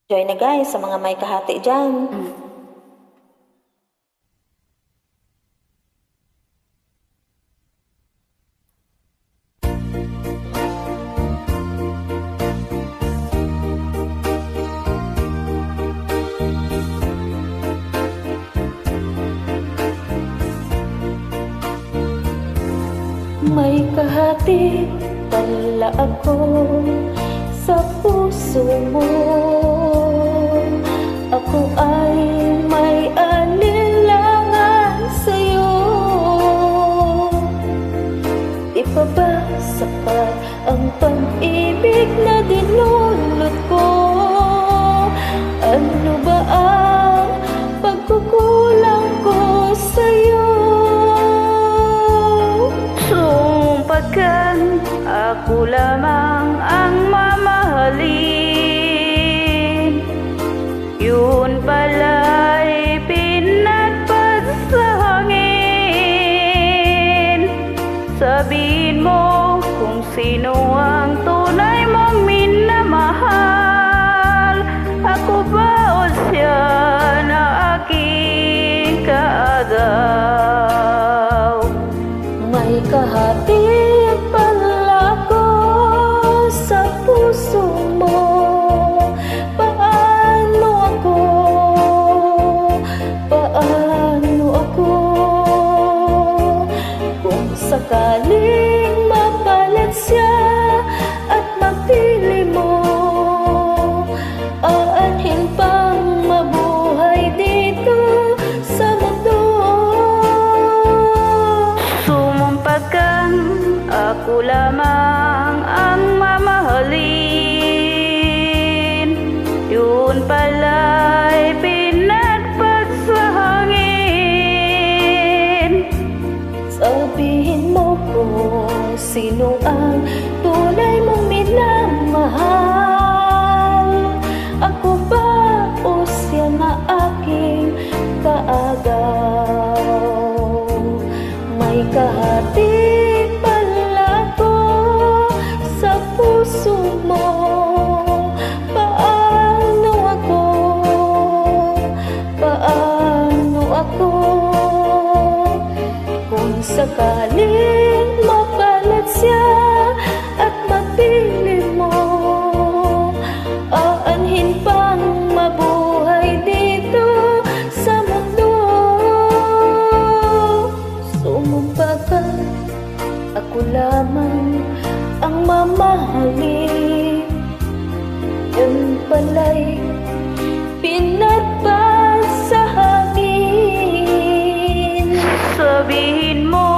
Join na guys sa mga may kahati dyan. May kahati pala ako sa puso mo. Ako ay may alinlangan sa'yo. Di pa ba sapat ang pag-ibig na dinulot ko? Ano ba ang pagkukulang ko sa'yo? Sumpagkan ako lamang ang mamahalin, yun pala'y pinagpad sa hangin. Sabihin mo kung sino ang tunay mong minamahal. Ako ba o siya na aking kaagaw? May kahati pala ako sa puso mo. Paano ako? Paano ako? Kung sakaling mapalit siya at mapili mo, aanhin pang mabuhay dito sa mundo. Sumumpagkan ako lamang ang mamahalin, yun pala'y pinagpag sa hangin. Sabihin mo kung sino ang tunay mong minamahal. Ako ba o siya na aking kaagaw? May kahati pala ko sa puso mo. Paano ako? Paano ako? Kung sakaling mapalit siya at mapili mo, aanhin pang mabuhay dito sa mundo. Sumumpagkan ako lamang ang mamahalin, yun pala'y pinagpad sa hangin. Sabihin mo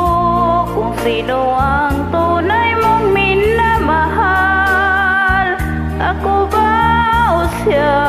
kung sino ang tunay mong minamahal. Ako ba o siya